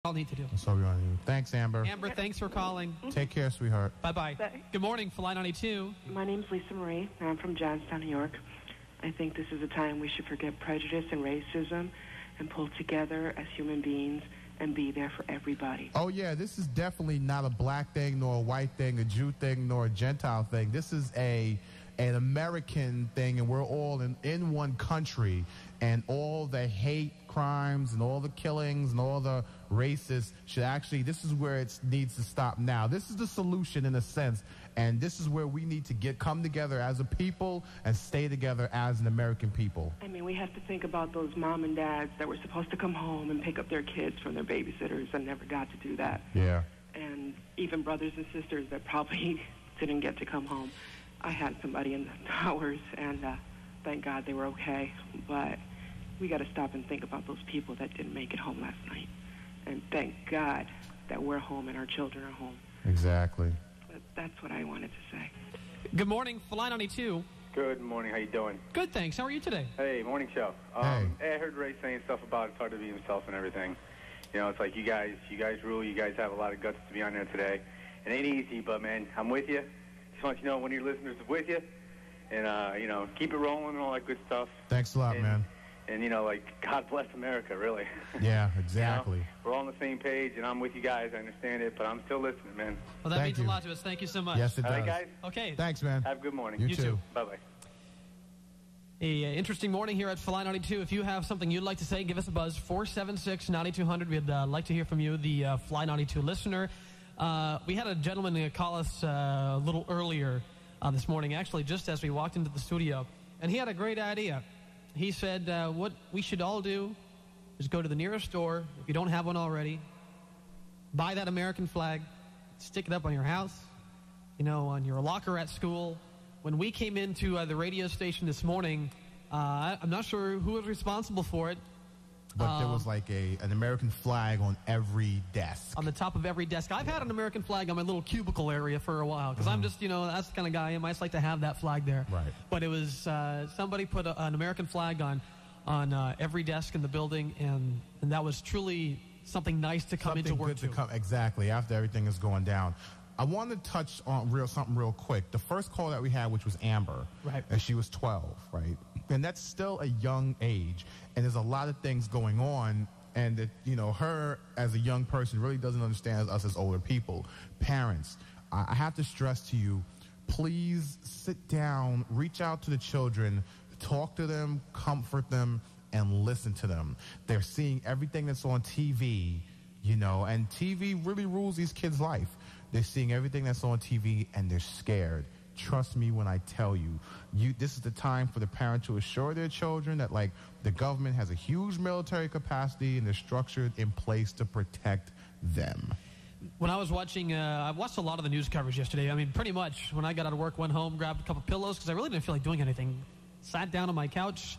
I'll need to do. That's all we want to do. Thanks, Amber. Amber, thanks for calling. Take care, sweetheart. Bye-bye. Bye. Good morning, Fly 92. My name's Lisa Marie, and I'm from Johnstown, New York. I think this is a time we should forget prejudice and racism and pull together as human beings and be there for everybody. Oh, yeah, this is definitely not a black thing, nor a white thing, a Jew thing, nor a Gentile thing. This is an American thing, and we're all in one country, and all the hate crimes and all the killings and all the racists should actually, this is where it needs to stop now. This is the solution in a sense, and this is where we need to come together as a people and stay together as an American people. I mean, we have to think about those mom and dads that were supposed to come home and pick up their kids from their babysitters and never got to do that. Yeah. And even brothers and sisters that probably didn't get to come home. I had somebody in the towers, and thank God they were okay. But we got to stop and think about those people that didn't make it home last night. And thank God that we're home and our children are home. Exactly. But that's what I wanted to say. Good morning, Fly 92. Good morning. How you doing? Good, thanks. How are you today? Hey, morning show. Hey, I heard Ray saying stuff about it's hard to be himself and everything. You know, it's like you guys rule. You guys have a lot of guts to be on there today. It ain't easy, but man, I'm with you. Just want you to know one of your listeners is with you, and you know, keep it rolling and all that good stuff. Thanks a lot, man. And, you know, like, God bless America, really. Yeah, exactly. You know, we're all on the same page, and I'm with you guys. I understand it, but I'm still listening, man. Well, that means a lot to us. Thank you so much. Yes, it does. All right, guys? Okay. Thanks, man. Have a good morning. You too. Bye-bye. Interesting morning here at Fly 92. If you have something you'd like to say, give us a buzz. 476-9200. We'd like to hear from you, the Fly 92 listener. We had a gentleman call us a little earlier this morning, actually, just as we walked into the studio, and he had a great idea. He said what we should all do is go to the nearest store, if you don't have one already, buy that American flag, stick it up on your house, you know, on your locker at school. When we came into the radio station this morning, I'm not sure who was responsible for it. But there was like an American flag on every desk. On the top of every desk. I've had an American flag on my little cubicle area for a while because I'm just, you know, that's the kind of guy I am. I just like to have that flag there. Right. But it was somebody put an American flag on every desk in the building, and that was truly something nice to come into work to. Exactly, after everything is going down. I want to touch on something real quick. The first call that we had, which was Amber, right, and she was 12, right? And that's still a young age, and there's a lot of things going on, and that, you know, her as a young person really doesn't understand us as older people. Parents, I have to stress to you, please sit down, reach out to the children, talk to them, comfort them, and listen to them. They're seeing everything that's on TV, you know, and TV really rules these kids' life. They're seeing everything that's on TV, and they're scared. Trust me when I tell you, this is the time for the parent to assure their children that, like, the government has a huge military capacity and they're structured in place to protect them. When I was watching, I watched a lot of the news coverage yesterday. I mean, pretty much when I got out of work, went home, grabbed a couple pillows because I really didn't feel like doing anything. Sat down on my couch,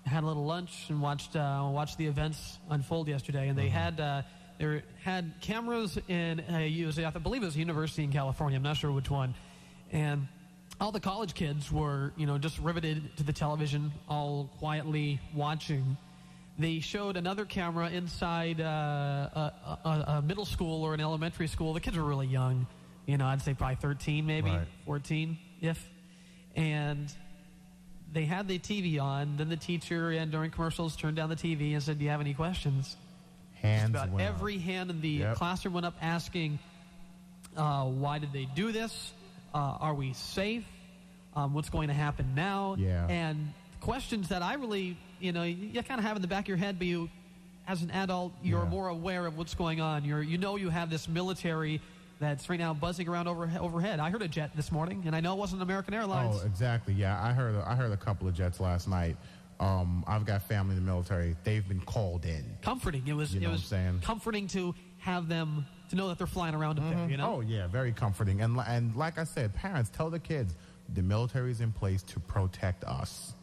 had a little lunch, and watched the events unfold yesterday. And they had cameras in I believe it was a university in California. I'm not sure which one. And all the college kids were, you know, just riveted to the television, all quietly watching. They showed another camera inside a middle school or an elementary school. The kids were really young. You know, I'd say probably 13 maybe, right. 14, if. And they had the TV on. Then the teacher, and during commercials, turned down the TV and said, "Do you have any questions?" Hands Just about every hand in the classroom went up asking, why did they do this? Are we safe? What's going to happen now? Yeah. And questions that I really, you know, you kind of have in the back of your head, but you, as an adult, you're more aware of what's going on. You have this military that's right now buzzing around overhead. I heard a jet this morning, and I know it wasn't American Airlines. Oh, exactly. Yeah, I heard a couple of jets last night. I've got family in the military. They've been called in. Comforting. It was comforting to have them, to know that they're flying around up there, you know? Oh, yeah, very comforting. And like I said, parents, tell the kids, the military is in place to protect us.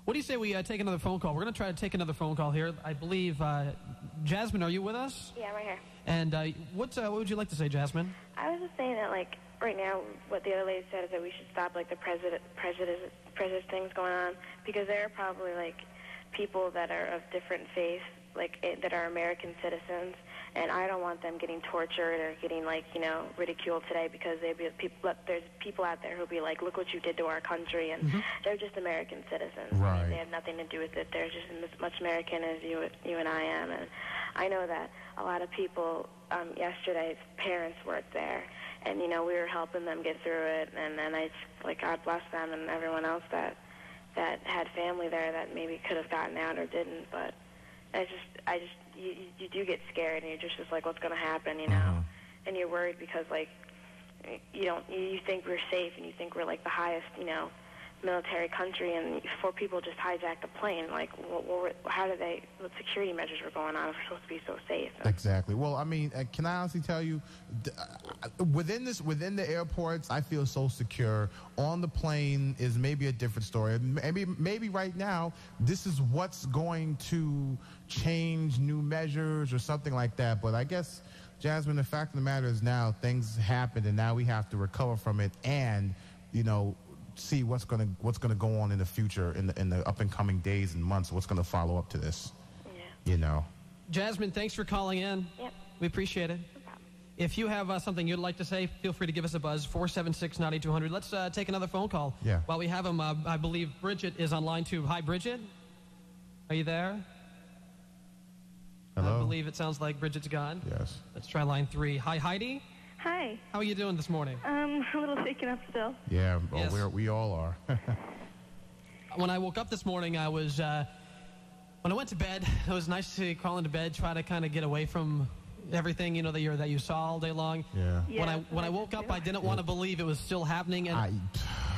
What do you say we take another phone call? We're going to try to take another phone call here. I believe, Jasmine, are you with us? Yeah, I'm right here. And what would you like to say, Jasmine? I was just saying that, like, right now, what the other lady said is that we should stop, like, the prejudice things going on, because there are probably, like, people that are of different faith, like, that are American citizens, And I don't want them getting tortured or getting, like, you know, ridiculed today because there's people out there who'll be like, look what you did to our country, and they're just American citizens. Right. I mean, they have nothing to do with it. They're just as much American as you and I am. And I know that a lot of people, yesterday's parents worked there, and, you know, we were helping them get through it, and then I just, like, God bless them and everyone else that had family there that maybe could have gotten out or didn't, but you do get scared, and you're just like, what's going to happen, you know? And you're worried because, like, you think we're safe, and you think we're, like, the highest, you know, military country, and 4 people just hijacked a plane. Like, what security measures were going on if we're supposed to be so safe? Exactly. Well, I mean, can I honestly tell you, within the airports, I feel so secure. On the plane is maybe a different story. Maybe right now, this is what's going to change new measures or something like that. But I guess, Jasmine, the fact of the matter is now things happened, and now we have to recover from it and, you know, see what's gonna go on in the future, in the up and coming days and months. What's gonna follow up to this? Yeah. You know. Jasmine, thanks for calling in. Yep. We appreciate it. No problem. If you have something you'd like to say, feel free to give us a buzz. 476-9200. Let's take another phone call. Yeah. While we have him, I believe Bridget is on line 2. Hi, Bridget. Are you there? Hello. I believe it sounds like Bridget's gone. Yes. Let's try line 3. Hi, Heidi. Hi. How are you doing this morning? A little shaken up still. Yeah. Yes. We all are. When I woke up this morning, I was when I went to bed. It was nice to crawl into bed, try to kind of get away from everything, you know, that you saw all day long. Yeah. When I woke up, I didn't want to believe it was still happening, and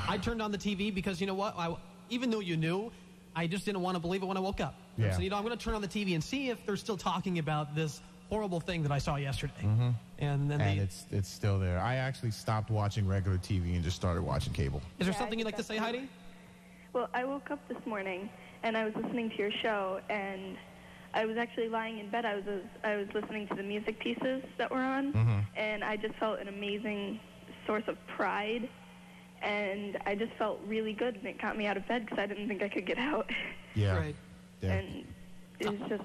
I turned on the TV because, you know what? Even though you knew, I just didn't want to believe it when I woke up. Yeah. So, you know, I'm going to turn on the TV and see if they're still talking about this horrible thing that I saw yesterday. And then it's still there. I actually stopped watching regular TV and just started watching cable. Is there something you'd like to say, Heidi? Well, I woke up this morning and I was listening to your show, and I was actually lying in bed. I was listening to the music pieces that were on, and I just felt an amazing source of pride, and I just felt really good, and it got me out of bed because I didn't think I could get out. Yeah. Right. Yeah. And it was just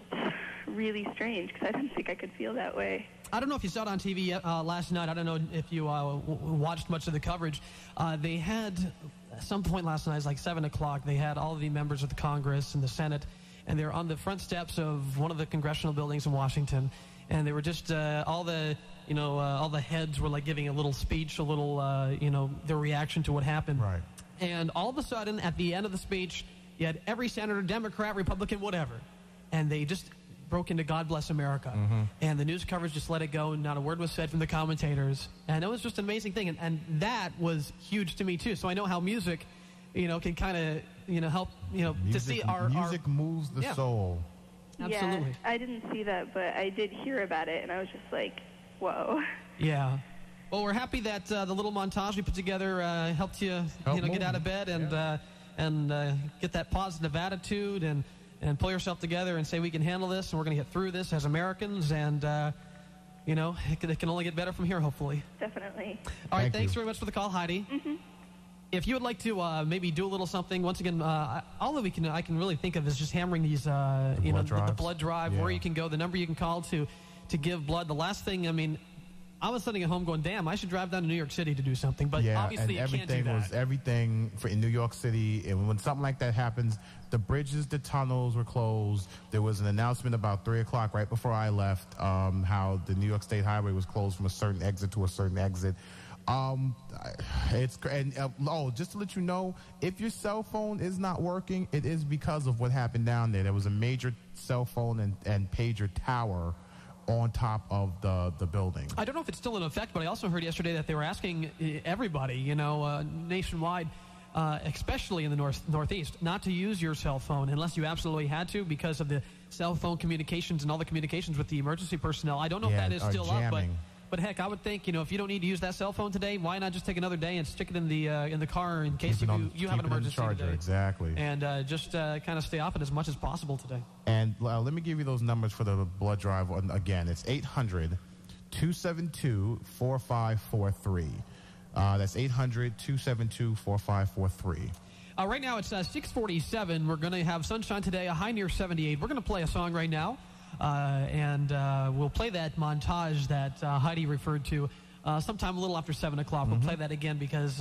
really strange because I didn't think I could feel that way. I don't know if you saw it on TV last night. I don't know if you watched much of the coverage. They had, at some point last night, it was like 7 o'clock, they had all of the members of the Congress and the Senate, and they were on the front steps of one of the congressional buildings in Washington, and they were just all the heads were like giving a little speech, a little, their reaction to what happened. Right. And all of a sudden, at the end of the speech, you had every senator, Democrat, Republican, whatever, and they just broke into God Bless America. And the news coverage just let it go, and not a word was said from the commentators. And it was just an amazing thing. And that was huge to me, too. So I know how music, can kind of, help, to see our... Music moves the soul. Absolutely. Yeah, I didn't see that, but I did hear about it, and I was just like, whoa. Yeah. Well, we're happy that the little montage we put together helped you, get out of bed and get that positive attitude and pull yourself together and say we can handle this and we're going to get through this as Americans, and it can only get better from here, hopefully. Definitely. All right, thanks very much for the call, Heidi. If you would like to maybe do a little something, once again, all that I can really think of is just hammering these, the blood drive, where you can go, the number you can call to give blood. The last thing, I was sitting at home going, damn, I should drive down to New York City to do something, but obviously you can't do that. Everything in New York City, and when something like that happens, the bridges, the tunnels were closed. There was an announcement about 3 o'clock right before I left, how the New York State Highway was closed from a certain exit to a certain exit. Just to let you know, if your cell phone is not working, it is because of what happened down there. There was a major cell phone and pager tower on top of the building. I don't know if it's still in effect, but I also heard yesterday that they were asking everybody, nationwide, especially in the Northeast, not to use your cell phone unless you absolutely had to because of the cell phone communications and all the communications with the emergency personnel. I don't know if that is still jamming. up, but heck, I would think, if you don't need to use that cell phone today, why not just take another day and stick it in the car in case you have an emergency today? Exactly. And just kind of stay off it as much as possible today. And let me give you those numbers for the blood drive. Again, it's 800-272-4543. That's 800-272-4543. Right now it's 6:47. We're going to have sunshine today, a high near 78. We're going to play a song right now. and we'll play that montage that Heidi referred to sometime a little after 7 o'clock. We'll play that again because